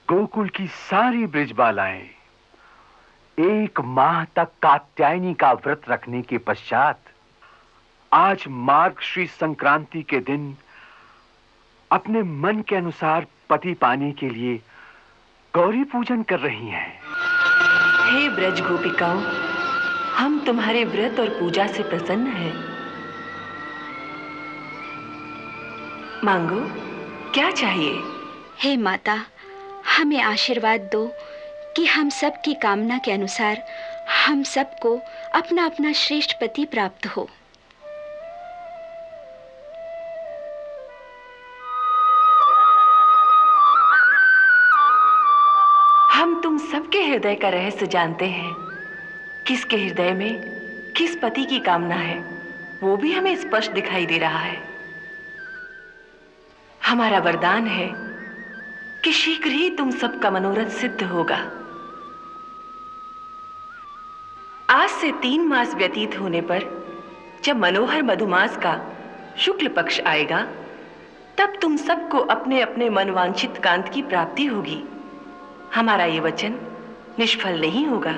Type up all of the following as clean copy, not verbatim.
गोकुल की सारी ब्रिजबालाएं 1 माह तक कात्यायनी का व्रत रखने के पश्चात आज मार्गशीर्ष संक्रांति के दिन अपने मन के अनुसार पति पाने के लिए गौरी पूजन कर रही हैं। हे ब्रज गोपिकाओं, हम तुम्हारे व्रत और पूजा से प्रसन्न हैं। मांगो, क्या चाहिए? हे माता, हमें आशीर्वाद दो कि हम सब की कामना के अनुसार हम सबको अपना अपना श्रेष्ठ पति प्राप्त हो। हम तुम सबके हृदय का रहस्य जानते हैं। किसके हृदय में किस पति की कामना है, वो भी हमें स्पष्ट दिखाई दे रहा है। हमारा वरदान है कि शीघ्र ही तुम सबका मनोरथ सिद्ध होगा। आज से 3 मास व्यतीत होने पर जब मनोहर मधुमास का शुक्ल पक्ष आएगा, तब तुम सबको अपने अपने मनवांछित कांत की प्राप्ति होगी। हमारा ये वचन निष्फल नहीं होगा।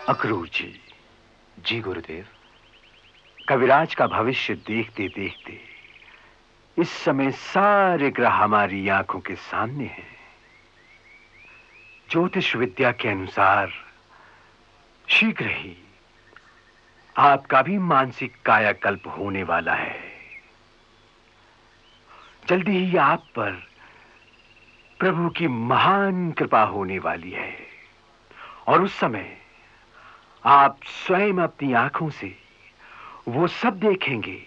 अक्रूर जी, जी गुरुदेव। कविराज का भविष्य देखते देखते इस समय सारे ग्रह हमारी आंखों के सामने हैं। ज्योतिष विद्या के अनुसार शीघ्र ही आपका भी मानसिक कायाकल्प होने वाला है। जल्दी ही आप पर प्रभु की महान कृपा होने वाली है और उस समय आप स्वयं अपनी आंखों से वो सब देखेंगे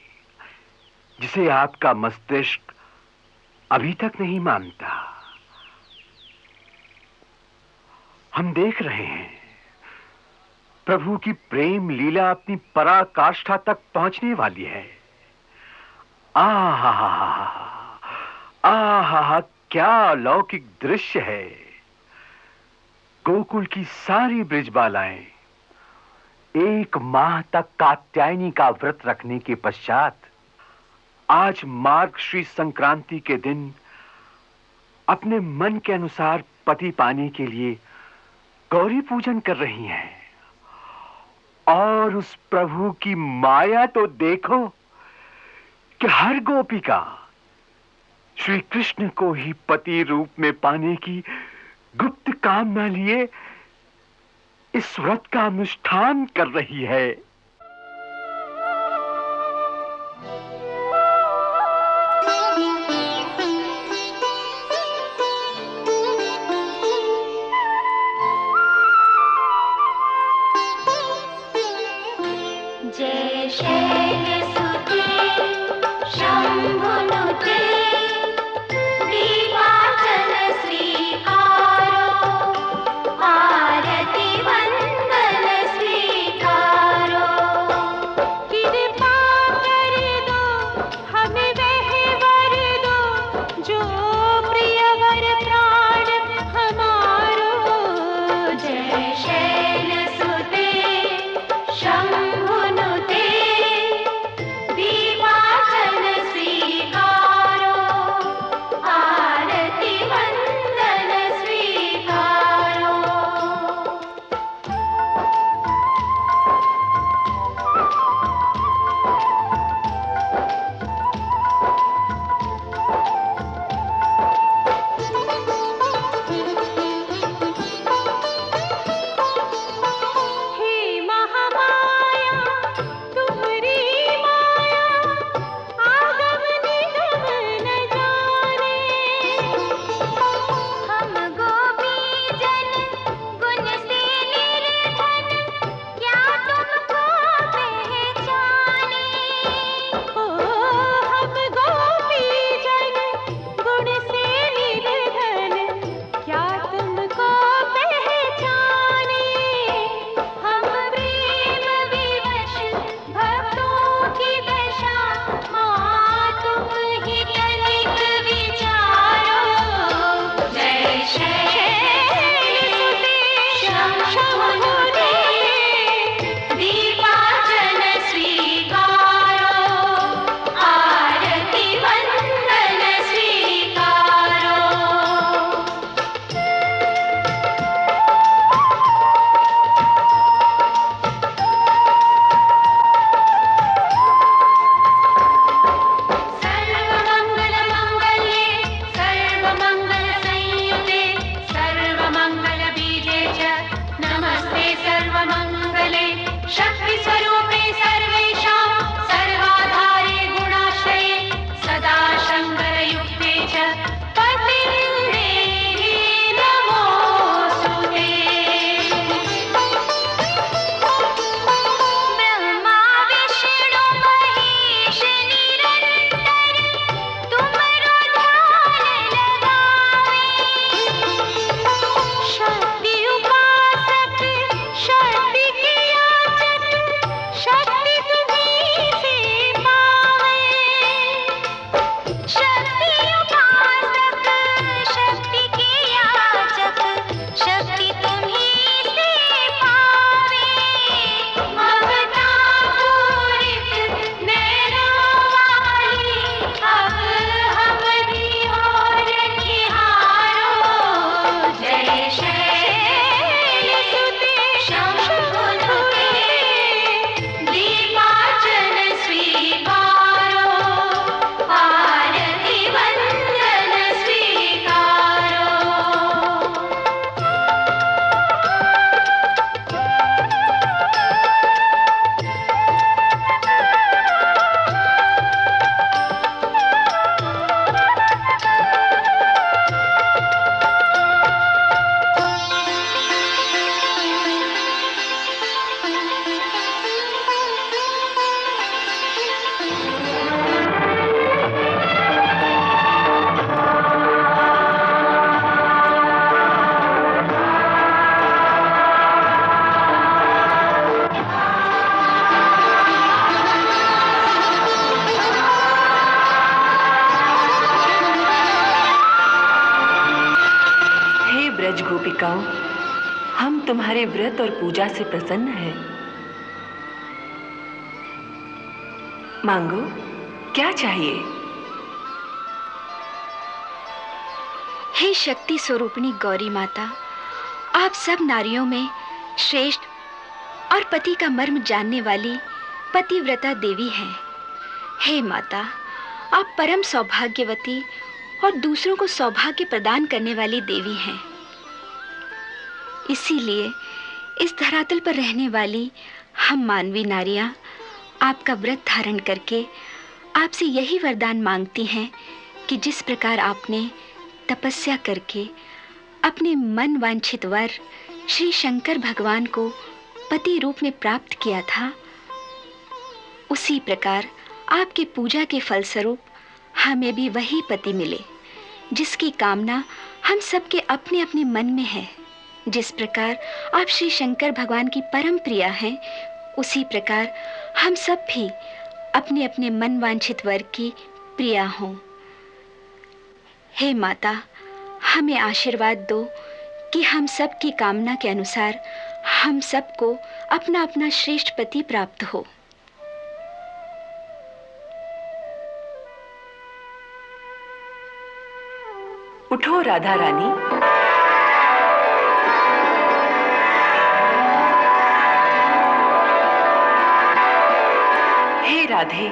जिसे आपका मस्तिष्क अभी तक नहीं मानता। हम देख रहे हैं प्रभु की प्रेम लीला अपनी पराकाष्ठा तक पहुंचने वाली है। आहा, क्या अलौकिक दृश्य है। गोकुल की सारी ब्रिजबालाएं 1 माह तक कात्यायनी का व्रत रखने के पश्चात आज मार्गशीर्ष संक्रांति के दिन अपने मन के अनुसार पति पाने के लिए गौरी पूजन कर रही हैं। और उस प्रभु की माया तो देखो कि हर गोपिका श्री कृष्ण को ही पति रूप में पाने की गुप्त कामना लिए इस व्रत का अनुष्ठान कर रही है। जय शैलसुते शंभुनुते दीवाचल स्वीकारो आरति वंदन स्वीकारो। गोपिकाओं, हम तुम्हारे व्रत और पूजा से प्रसन्न हैं। मांगो, क्या चाहिए? हे शक्ति स्वरूपिणी गौरी माता, आप सब नारियों में श्रेष्ठ और पति का मर्म जानने वाली पतिव्रता देवी हैं। हे माता, आप परम सौभाग्यवती और दूसरों को सौभाग्य प्रदान करने वाली देवी हैं। इसीलिए इस धरातल पर रहने वाली हम मानवी नारियां आपका व्रत धारण करके आपसे यही वरदान मांगती हैं कि जिस प्रकार आपने तपस्या करके अपने मन वांछित वर श्री शंकर भगवान को पति रूप में प्राप्त किया था, उसी प्रकार आपकी पूजा के फलस्वरूप हमें भी वही पति मिले जिसकी कामना हम सबके अपने अपने मन में है। जिस प्रकार आप श्री शंकर भगवान की परम प्रिया हैं, उसी प्रकार हम सब भी अपने अपने मन वांछित वर की प्रिया हों। हे माता, हमें आशीर्वाद दो कि हम सब की कामना के अनुसार हम सबको अपना अपना श्रेष्ठ पति प्राप्त हो। उठो राधा रानी। हे राधे,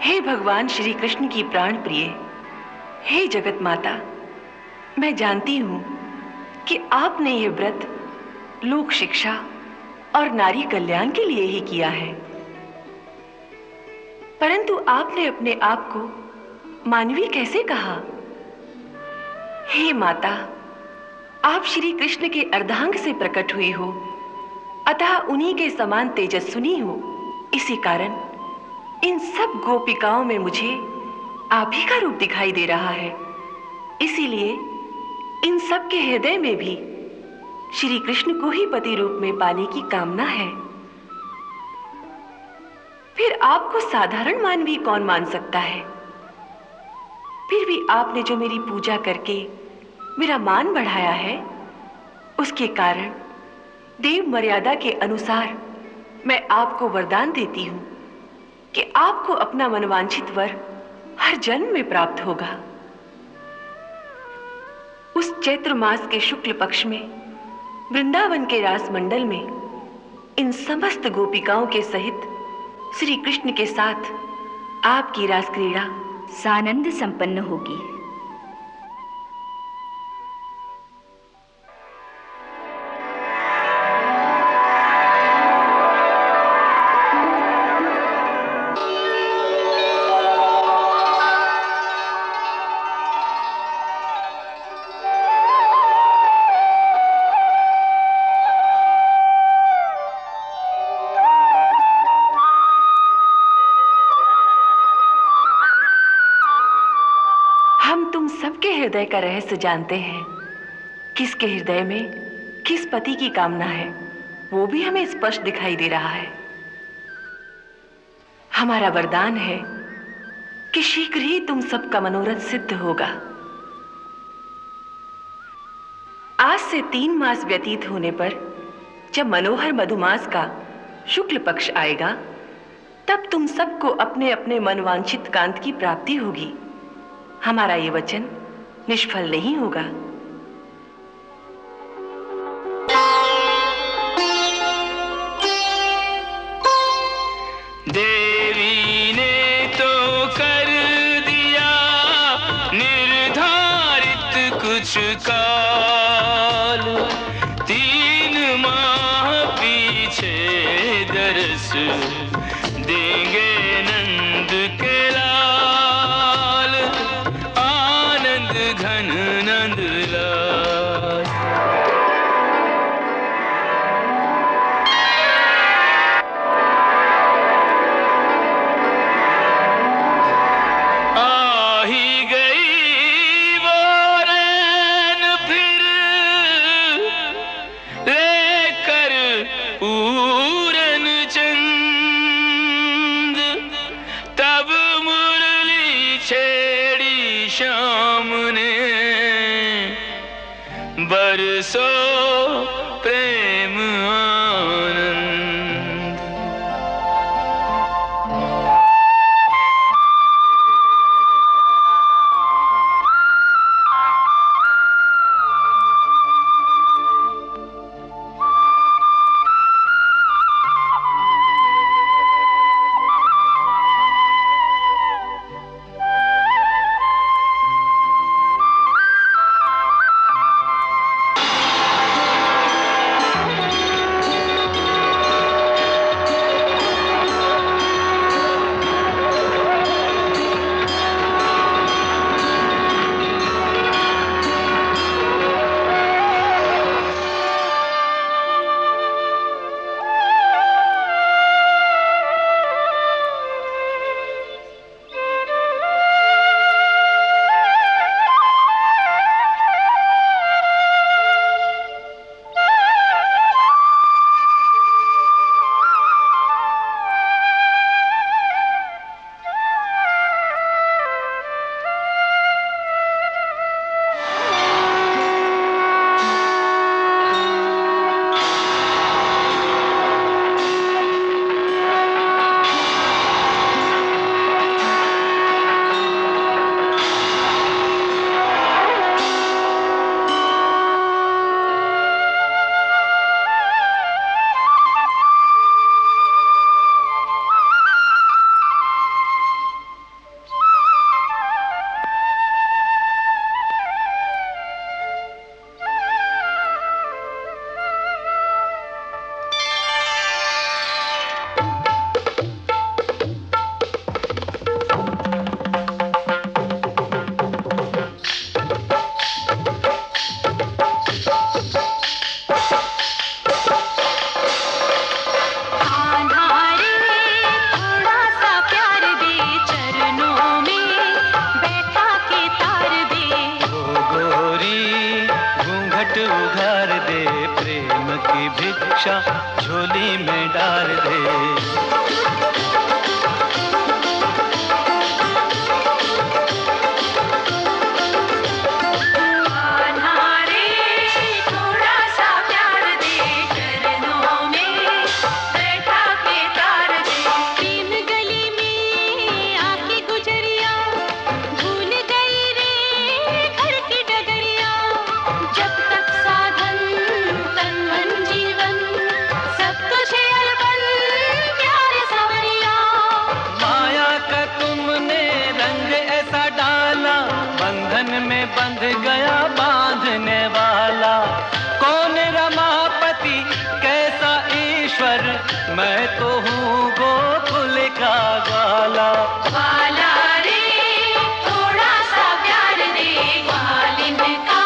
हे भगवान श्री कृष्ण की प्राण प्रिय, हे जगत माता, मैं जानती हूं कि आपने यह व्रत लोक शिक्षा और नारी कल्याण के लिए ही किया है, परंतु आपने अपने आप को मानवी कैसे कहा? हे माता, आप श्री कृष्ण के अर्धांग से प्रकट हुई हो, अतः उन्हीं के समान तेजस्विनी हो। इसी कारण इन सब गोपिकाओं में मुझे आप ही का रूप दिखाई दे रहा है। इसीलिए इन सब के हृदय में भी श्री कृष्ण को ही पति रूप में पाने की कामना है। फिर आपको साधारण मानवी कौन मान सकता है? फिर भी आपने जो मेरी पूजा करके मेरा मान बढ़ाया है, उसके कारण देव मर्यादा के अनुसार मैं आपको वरदान देती हूं कि आपको अपना मनवांछित वर हर जन्म में प्राप्त होगा। उस चैत्र मास के शुक्ल पक्ष में वृंदावन के रास मंडल में इन समस्त गोपिकाओं के सहित श्री कृष्ण के साथ आपकी रास क्रीड़ा सानंद संपन्न होगी। सबके हृदय का रहस्य जानते हैं। किसके हृदय में किस पति की कामना है, वो भी हमें स्पष्ट दिखाई दे रहा है। हमारा वरदान है कि शीघ्र ही तुम सबका मनोरथ सिद्ध होगा। आज से 3 मास व्यतीत होने पर जब मनोहर मधुमास का शुक्ल पक्ष आएगा, तब तुम सबको अपने अपने मनवांछित कांत की प्राप्ति होगी। हमारा ये वचन निष्फल नहीं होगा। देवी ने तो कर दिया निर्धारित कुछ काल, 3 माह पीछे दरस देंगे नंद के लाल, आनंद घन नंद लाल। आ ही गई वो रैन फिर लेकर पूरन चंद, तब मुरली छेड़ी शाम ने बरसो प्रेम आनंद। उघार दे, प्रेम की भिक्षा झोली में डाल दे। में बंध गया बांधने वाला, कौन रमापति कैसा ईश्वर, मैं तो हूँ गोकुल का ग्वाला। ग्वाला रे थोड़ा सा प्यार दे, ग्वालिन का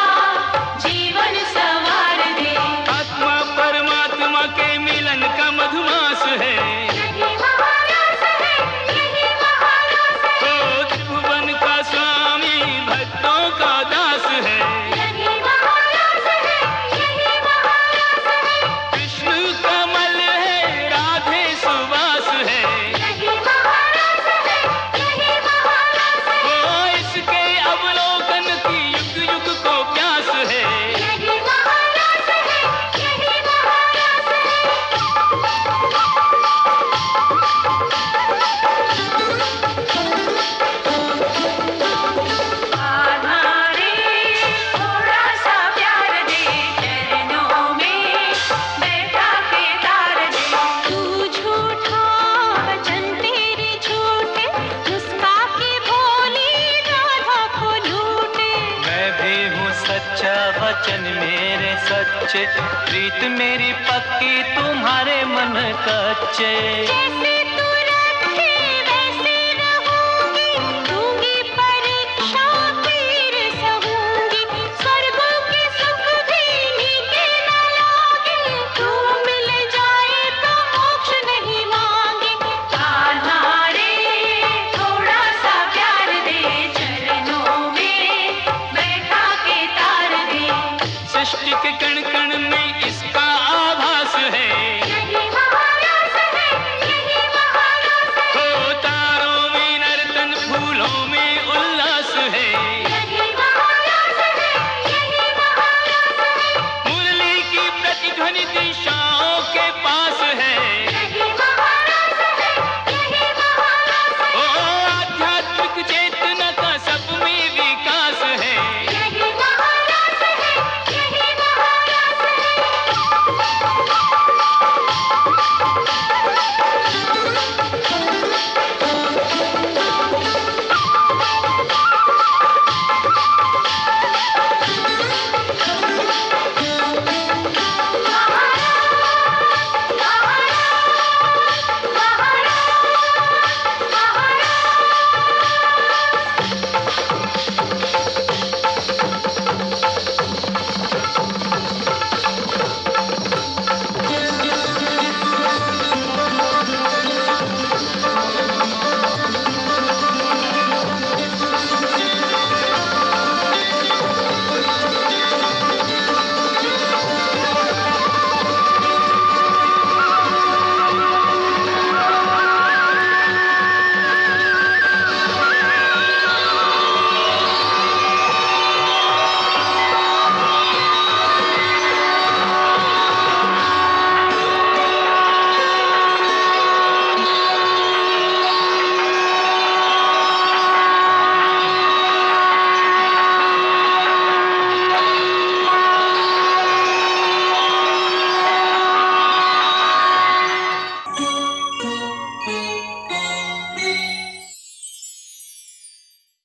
जीवन संवार दे। आत्मा परमात्मा के मिलन का मधुमास है, यही महारास है, यही महारास है। ओ त्रिभुवन का स्वामी भक्तों का दास है, यही महारास है, यही महारास है। कृष्ण कमल है, राधे सुवास है, यही महारास है, यही महारास है। ओ इसके अवलोकन की युग युग को प्यास है। यही महारास है, यही महारास है। थोड़ा सा प्यार दे, चरणों में बैठा के तार दे। तू झूठा वचन तेरे झूठे, मुस्का के भोली राधा को लूटे। मैं भी हूँ सच्चा वचन मेरे सच्चे, प्रीत मेरी पक्की तुम्हारे मन कच्चे। जैसे